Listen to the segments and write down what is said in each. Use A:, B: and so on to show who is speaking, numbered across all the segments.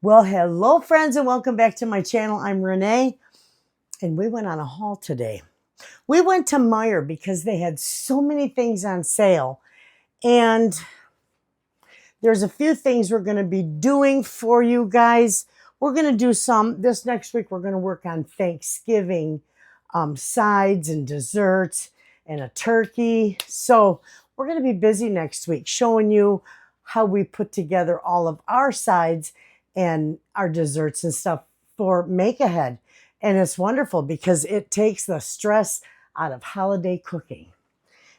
A: Well, hello friends and welcome back to my channel. I'm Renee and we went on a haul today. We went to Meijer because they had so many things on sale, and there's a few things we're going to be doing for you guys. We're going to do some this next week. We're going to work on Thanksgiving sides and desserts and a turkey. So we're going to be busy next week showing you how we put together all of our sides and our desserts and stuff for Make Ahead. And it's wonderful because it takes the stress out of holiday cooking.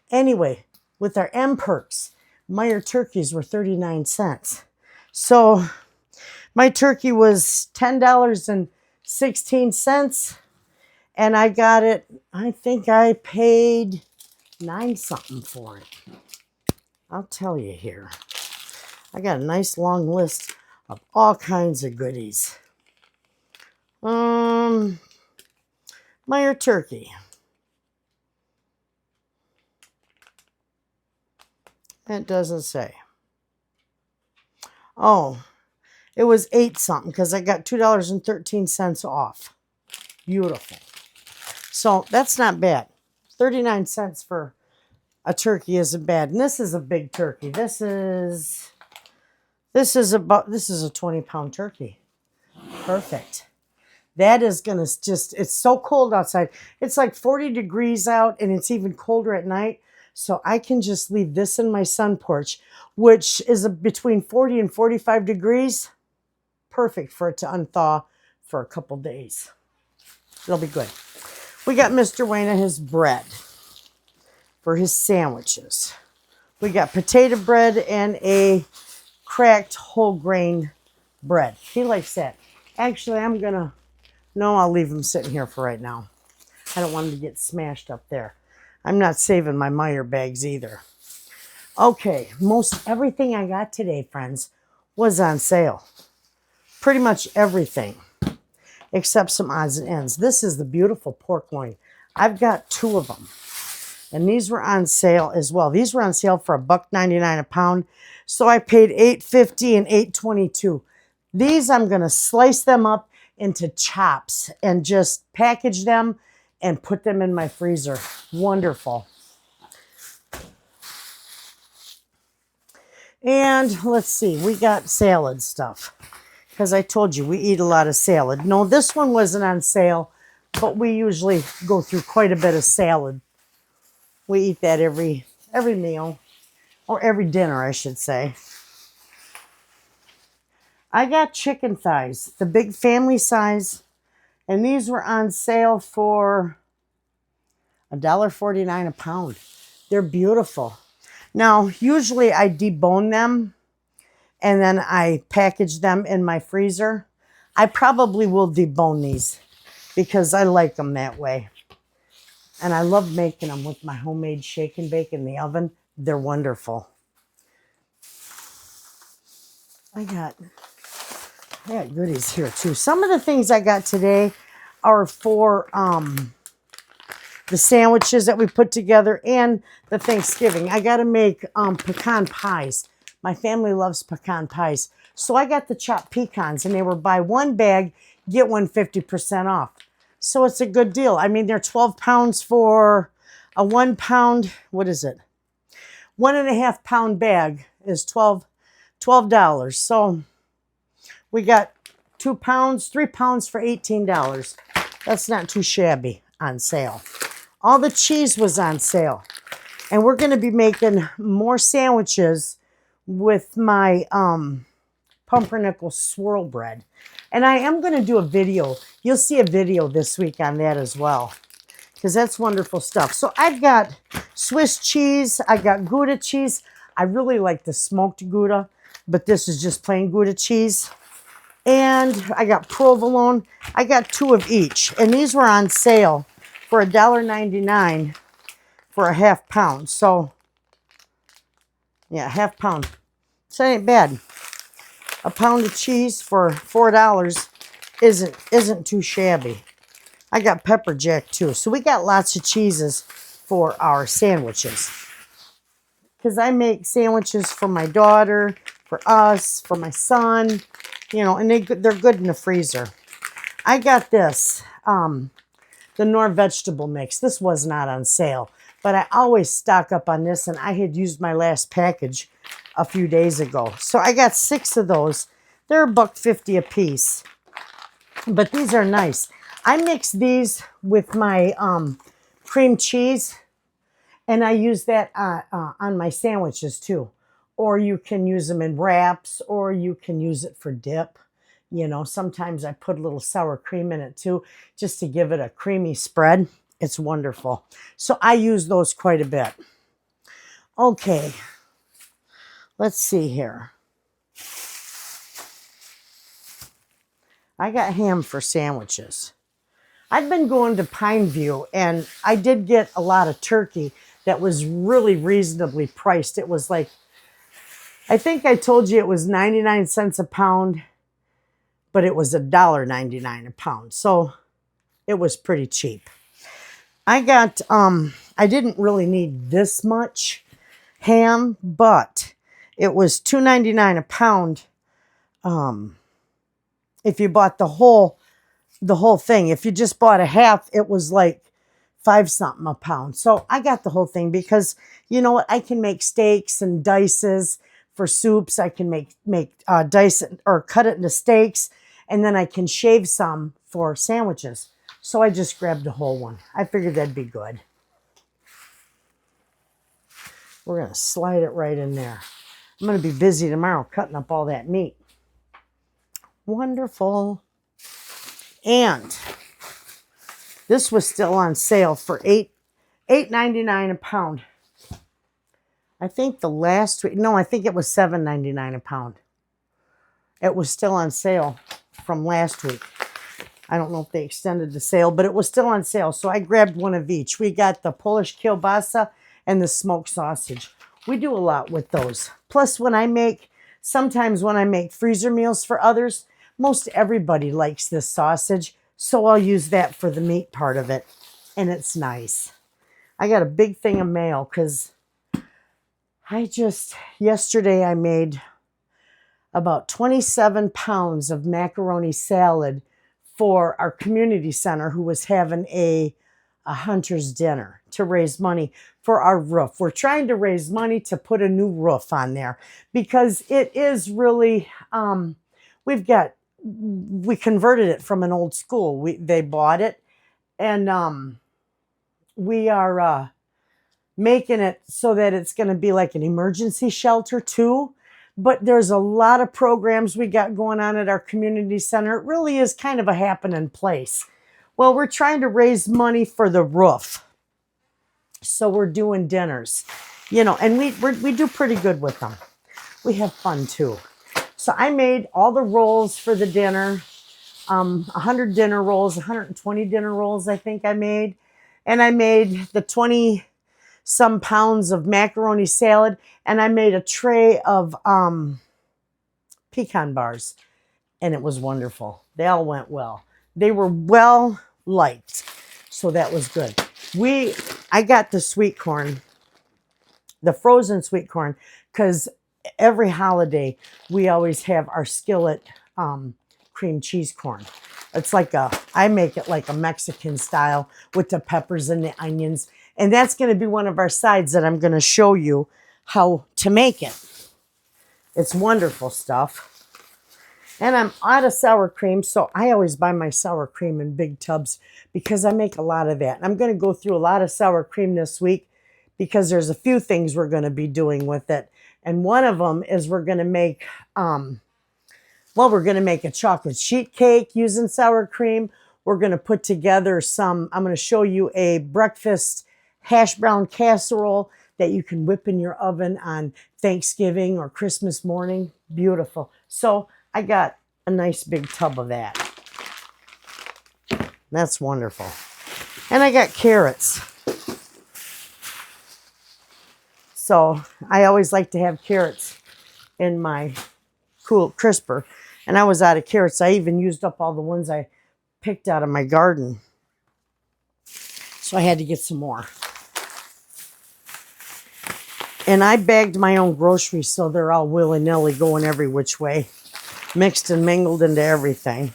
A: Anyway, with our M Perks, Meijer turkeys were 39 cents. So my turkey was $10.16, and I got it, I think I paid 9 something for it. I'll tell you here. I got a nice long list of all kinds of goodies. Meijer turkey. It doesn't say. Oh, it was 8 something because I got $2.13 off. Beautiful. So that's not bad. 39 cents for a turkey isn't bad. And this is a big turkey. This is a 20-pound turkey. Perfect. That is going to just, it's so cold outside. It's like 40 degrees out, and it's even colder at night. So I can just leave this in my sun porch, which is between 40 and 45 degrees. Perfect for it to unthaw for a couple days. It'll be good. We got Mr. Wayna his bread for his sandwiches. We got potato bread and a cracked whole grain bread. He likes that. Actually, I'll leave him sitting here for right now. I don't want him to get smashed up there. I'm not saving my Meijer bags either. Okay, most everything I got today, friends, was on sale. Pretty much everything, except some odds and ends. This is the beautiful pork loin. I've got 2 of them, and these were on sale as well. These were on sale for $1.99 a pound, so I paid $8.50 and $8.22. These, I'm going to slice them up into chops and just package them and put them in my freezer. Wonderful. And let's see, we got salad stuff because I told you we eat a lot of salad. No, this one wasn't on sale, but we usually go through quite a bit of salad. We eat that every meal, or every dinner, I should say. I got chicken thighs, the big family size, and these were on sale for $1.49 a pound. They're beautiful. Now, usually I debone them and then I package them in my freezer. I probably will debone these because I like them that way. And I love making them with my homemade shake and bake in the oven. They're wonderful. I got goodies here too. Some of the things I got today are for the sandwiches that we put together and the Thanksgiving. I got to make pecan pies. My family loves pecan pies. So I got the chopped pecans, and they were buy 1 bag, get 1 50% off. So it's a good deal. I mean, they're 12 pounds for a 1 pound. What is it? 1.5 pound bag is $12. So we got 2 pounds, 3 pounds for $18. That's not too shabby on sale. All the cheese was on sale. And we're going to be making more sandwiches with my pumpernickel swirl bread. And I am going to do a video. You'll see a video this week on that as well, because that's wonderful stuff. So I've got Swiss cheese. I got Gouda cheese. I really like the smoked Gouda, but this is just plain Gouda cheese. And I got provolone. I got 2 of each. And these were on sale for $1.99 for a half pound. So, yeah, half pound. So that ain't bad. A pound of cheese for $4 isn't too shabby. I got pepper jack too. So we got lots of cheeses for our sandwiches. Because I make sandwiches for my daughter, for us, for my son, You know, and they're good in the freezer. I got this, the Knorr vegetable mix. This was not on sale, but I always stock up on this, and I had used my last package a few days ago. So I got 6 of those. They're $1.50 a piece, but these are nice. I mix these with my cream cheese, and I use that on my sandwiches too. Or you can use them in wraps, or you can use it for dip. You know, sometimes I put a little sour cream in it too, just to give it a creamy spread. It's wonderful. So I use those quite a bit. Okay, let's see here. I got ham for sandwiches. I've been going to Pineview, and I did get a lot of turkey that was really reasonably priced. It was like, I think I told you it was 99 cents a pound, but it was $1.99 a pound. So it was pretty cheap. I got, I didn't really need this much ham, but it was $2.99 a pound. If you bought the whole thing. If you just bought a half, it was like 5 something a pound. So I got the whole thing because, you know what, I can make steaks and dices for soups. I can make dice or cut it into steaks, and then I can shave some for sandwiches. So I just grabbed a whole one. I figured that'd be good. We're going to slide it right in there. I'm going to be busy tomorrow cutting up all that meat. Wonderful. And this was still on sale for $8.99 a pound. I think the last week, no, I think it was $7.99 a pound. It was still on sale from last week. I don't know if they extended the sale, but it was still on sale. So I grabbed one of each. We got the Polish kielbasa and the smoked sausage. We do a lot with those. Plus, sometimes when I make freezer meals for others, most everybody likes this sausage. So I'll use that for the meat part of it. And it's nice. I got a big thing of mail because yesterday I made about 27 pounds of macaroni salad for our community center who was having a hunter's dinner to raise money for our roof. We're trying to raise money to put a new roof on there because it is really, we converted it from an old school. They bought it, and we are making it so that it's going to be like an emergency shelter too. But there's a lot of programs we got going on at our community center. It really is kind of a happening place. Well, we're trying to raise money for the roof. So we're doing dinners, you know, and we do pretty good with them. We have fun too. So I made all the rolls for the dinner, 100 dinner rolls, 120 dinner rolls I think I made. And I made the 20 some pounds of macaroni salad, and I made a tray of pecan bars, and it was wonderful. They all went well. They were well liked, so that was good. I got the sweet corn, the frozen sweet corn, because every holiday we always have our skillet cream cheese corn. It's like I make it like a Mexican style with the peppers and the onions. And that's going to be one of our sides that I'm going to show you how to make it. It's wonderful stuff. And I'm out of sour cream, so I always buy my sour cream in big tubs because I make a lot of that. And I'm going to go through a lot of sour cream this week because there's a few things we're going to be doing with it. And one of them is we're going to make, we're going to make a chocolate sheet cake using sour cream. We're going to put together I'm going to show you a breakfast hash brown casserole that you can whip in your oven on Thanksgiving or Christmas morning. Beautiful. So I got a nice big tub of that. That's wonderful. And I got carrots. So I always like to have carrots in my cool crisper. And I was out of carrots. I even used up all the ones I picked out of my garden. So I had to get some more. And I bagged my own groceries, so they're all willy-nilly going every which way. mixed and mingled into everything.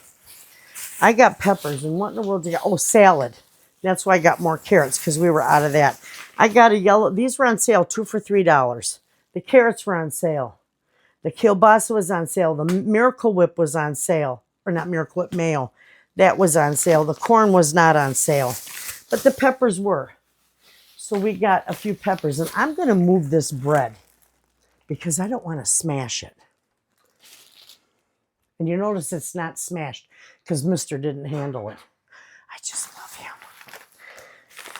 A: I got peppers, and what in the world did you get? Oh, salad. That's why I got more carrots, because we were out of that. I got a yellow, these were on sale, 2 for $3. The carrots were on sale. The kielbasa was on sale. The Miracle Whip was on sale. Or not Miracle Whip, Mayo. That was on sale. The corn was not on sale. But the peppers were. So we got a few peppers. And I'm going to move this bread because I don't want to smash it. And you notice it's not smashed because Mr. didn't handle it. I just love him.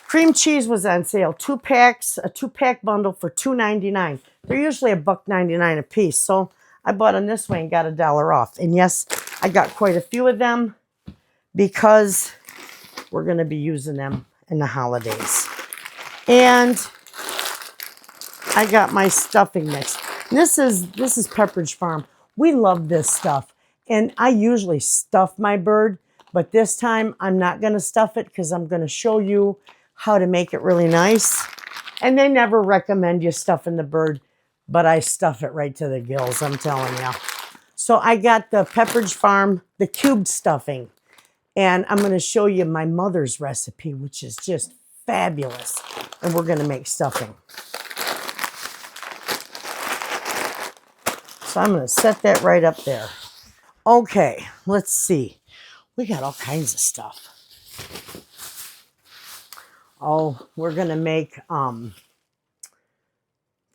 A: Cream cheese was on sale. 2 packs, a 2-pack bundle for $2.99. They're usually $1.99 a piece. So I bought them this way and got $1 off. And yes, I got quite a few of them because we're going to be using them in the holidays. And I got my stuffing mix. This is Pepperidge Farm. We love this stuff. And I usually stuff my bird, but this time I'm not going to stuff it because I'm going to show you how to make it really nice. And they never recommend you stuffing the bird, but I stuff it right to the gills, I'm telling you. So I got the Pepperidge Farm, the cubed stuffing. And I'm going to show you my mother's recipe, which is just fabulous. And we're going to make stuffing. So I'm going to set that right up there. Okay, let's see. We got all kinds of stuff. Oh, we're going to make some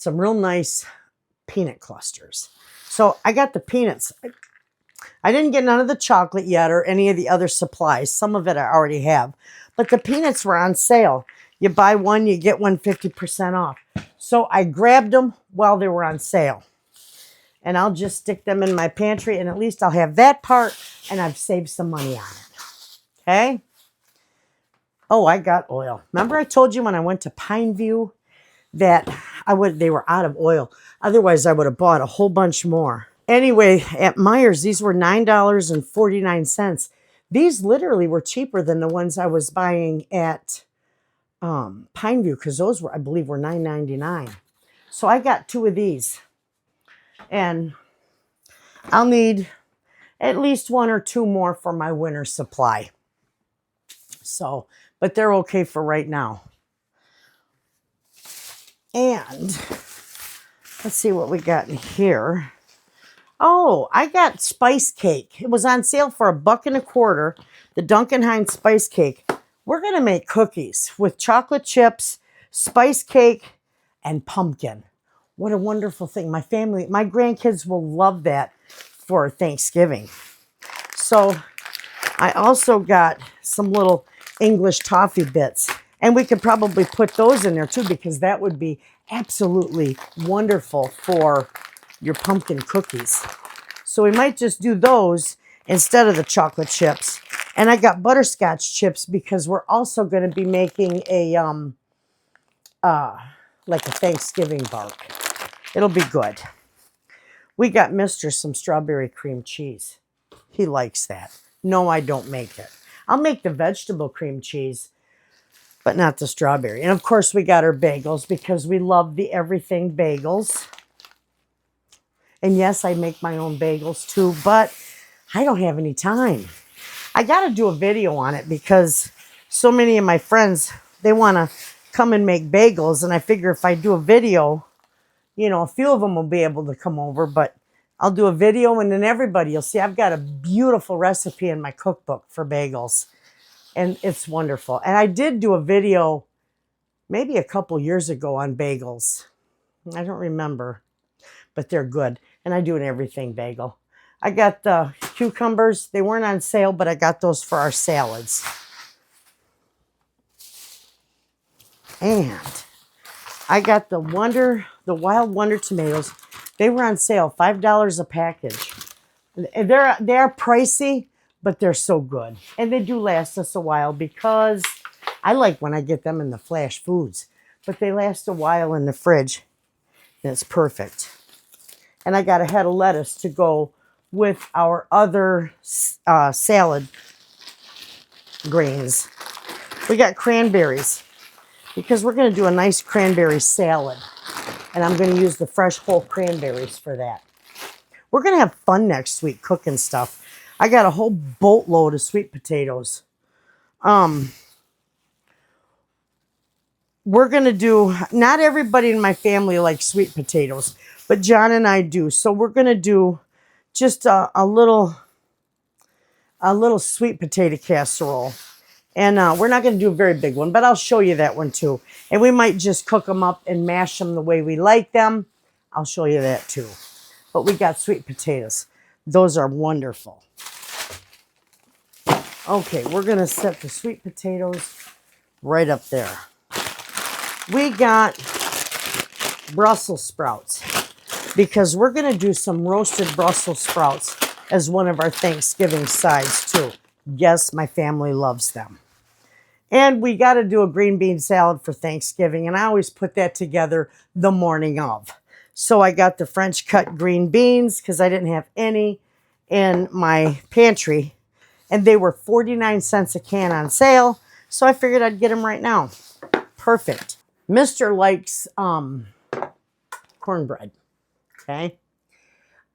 A: real nice peanut clusters. So I got the peanuts. I didn't get none of the chocolate yet or any of the other supplies. Some of it I already have. But the peanuts were on sale. You buy one, you get one 50% off. So I grabbed them while they were on sale. And I'll just stick them in my pantry, and at least I'll have that part, and I've saved some money on it. Okay? Oh, I got oil. Remember I told you when I went to Pineview that they were out of oil. Otherwise, I would have bought a whole bunch more. Anyway, at Meijer's, these were $9.49. These literally were cheaper than the ones I was buying at Pineview, because those were, I believe, were $9.99. So I got 2 of these. And I'll need at least 1 or 2 more for my winter supply. So, but they're okay for right now. And let's see what we got in here. Oh, I got spice cake. It was on sale for $1.25. The Duncan Hines spice cake. We're going to make cookies with chocolate chips, spice cake, and pumpkin. What a wonderful thing. My family, my grandkids will love that for Thanksgiving. So I also got some little English toffee bits. And we could probably put those in there too, because that would be absolutely wonderful for your pumpkin cookies. So we might just do those instead of the chocolate chips. And I got butterscotch chips because we're also going to be making a like a Thanksgiving bark. It'll be good. We got Mr. some strawberry cream cheese. He likes that. No, I don't make it. I'll make the vegetable cream cheese, but not the strawberry. And of course, we got our bagels because we love the everything bagels. And yes, I make my own bagels too, but I don't have any time. I got to do a video on it because so many of my friends, they want to come and make bagels. And I figure if I do a video, you know, a few of them will be able to come over, but I'll do a video and then everybody will see. I've got a beautiful recipe in my cookbook for bagels, and it's wonderful. And I did do a video maybe a couple years ago on bagels. I don't remember, but they're good. And I do an everything bagel. I got the cucumbers. They weren't on sale, but I got those for our salads. And I got the Wild Wonder tomatoes. They were on sale, $5 a package. They are pricey, but they're so good. And they do last us a while because I like when I get them in the flash foods. But they last a while in the fridge. And it's perfect. And I got a head of lettuce to go with our other salad greens. We got cranberries because we're going to do a nice cranberry salad. And I'm going to use the fresh whole cranberries for that. We're going to have fun next week cooking stuff. I got a whole boatload of sweet potatoes. We're going to do, not everybody in my family likes sweet potatoes, but John and I do. So we're going to do just a little sweet potato casserole. And we're not going to do a very big one, but I'll show you that one too. And we might just cook them up and mash them the way we like them. I'll show you that too. But we got sweet potatoes. Those are wonderful. Okay, we're going to set the sweet potatoes right up there. We got Brussels sprouts because we're going to do some roasted Brussels sprouts as one of our Thanksgiving sides too. Yes, my family loves them. And we got to do a green bean salad for Thanksgiving, and I always put that together the morning of. So I got the French cut green beans because I didn't have any in my pantry, and they were 49 cents a can on sale, so I figured I'd get them right now. Perfect. Mr. likes cornbread, okay?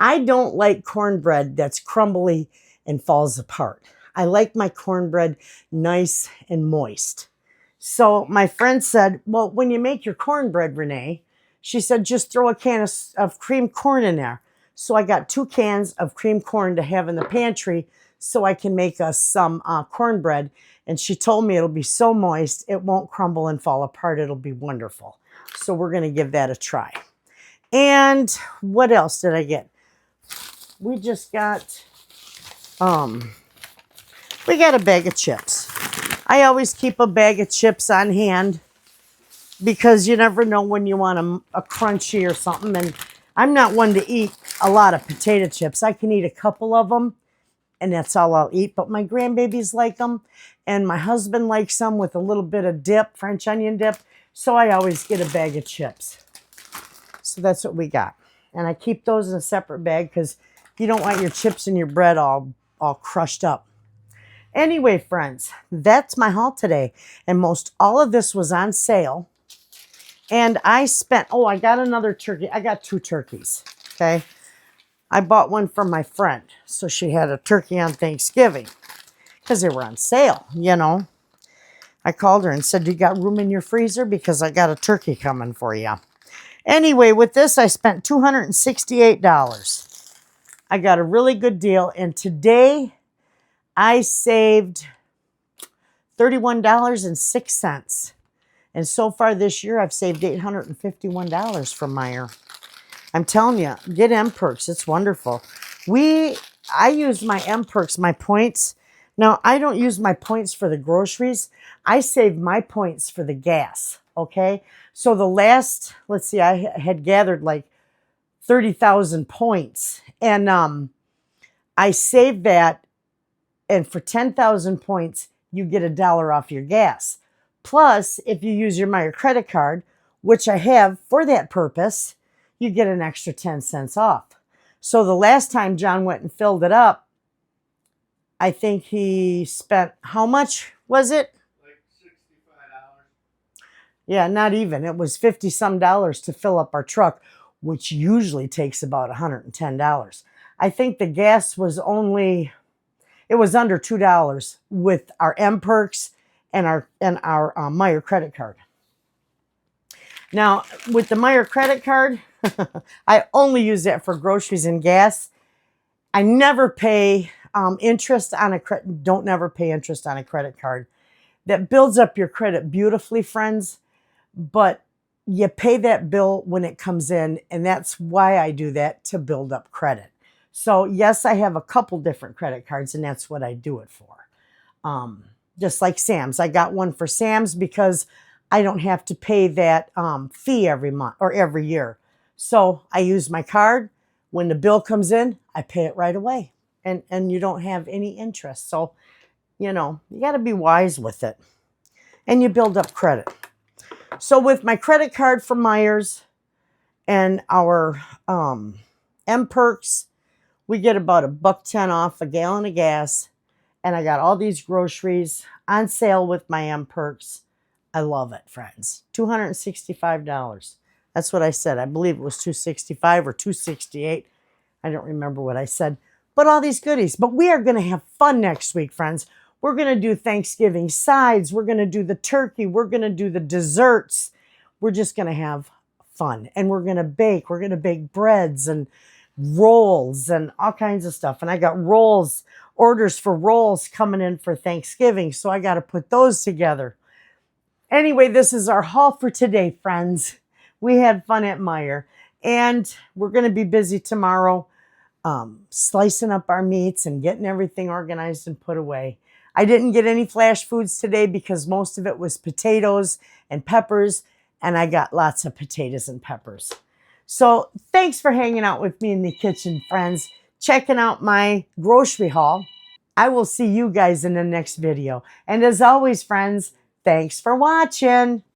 A: I don't like cornbread that's crumbly and falls apart. I like my cornbread nice and moist. So my friend said, well, when you make your cornbread, Renee, she said, just throw a can of cream corn in there. So I got 2 cans of cream corn to have in the pantry so I can make us some cornbread. And she told me it'll be so moist, it won't crumble and fall apart. It'll be wonderful. So we're going to give that a try. And what else did I get? We just got, we got a bag of chips. I always keep a bag of chips on hand because you never know when you want a crunchy or something. And I'm not one to eat a lot of potato chips. I can eat a couple of them, and that's all I'll eat. But my grandbabies like them, and my husband likes them with a little bit of dip, French onion dip. So I always get a bag of chips. So that's what we got. And I keep those in a separate bag because you don't want your chips and your bread all crushed up. Anyway, friends, that's my haul today. And most all of this was on sale. And I spent, oh, I got another turkey. I got 2 turkeys, okay? I bought one from my friend. So she had a turkey on Thanksgiving because they were on sale, you know. I called her and said, you got room in your freezer? Because I got a turkey coming for you. Anyway, with this, I spent $268. I got a really good deal. And today, I saved $31.06. And so far this year, I've saved $851 from Meijer. I'm telling you, get M-Perks. It's wonderful. I use my M-Perks, my points. Now, I don't use my points for the groceries. I save my points for the gas, okay? So the last, let's see, I had gathered like 30,000 points. And I saved that. And for 10,000 points, you get $1 off your gas. Plus, if you use your Meijer credit card, which I have for that purpose, you get an extra 10 cents off. So the last time John went and filled it up, I think he spent, how much was it?
B: Like $65.
A: Yeah, not even. It was 50 some dollars to fill up our truck, which usually takes about $110. I think the gas was only, it was under $2 with our M-Perks and our Meijer credit card. Now, with the Meijer credit card, I only use that for groceries and gas. I never pay interest on a credit. Don't never pay interest on a credit card. That builds up your credit beautifully, friends. But you pay that bill when it comes in, and that's why I do that, to build up credit. So yes, I have a couple different credit cards, and that's what I do it for. Just like Sam's. I got one for Sam's because I don't have to pay that fee every month or every year. So I use my card. When the bill comes in, I pay it right away. And you don't have any interest. So, you know, you got to be wise with it. And you build up credit. So with my credit card from Meijer's and our M-Perks, we get about $1.10 off a gallon of gas. And I got all these groceries on sale with my M-Perks. I love it, friends. $265. That's what I said. I believe it was $265 or $268. I don't remember what I said, but all these goodies. But we are going to have fun next week, friends. We're going to do Thanksgiving sides. We're going to do the turkey. We're going to do the desserts. We're just going to have fun. And we're going to bake. We're going to bake breads and rolls and all kinds of stuff. And I got orders for rolls coming in for Thanksgiving. So I got to put those together. Anyway, this is our haul for today, friends. We had fun at Meijer. And we're going to be busy tomorrow slicing up our meats and getting everything organized and put away. I didn't get any flash foods today because most of it was potatoes and peppers, and I got lots of potatoes and peppers. So thanks for hanging out with me in the kitchen, friends, checking out my grocery haul. I will see you guys in the next video. And as always, friends, thanks for watching.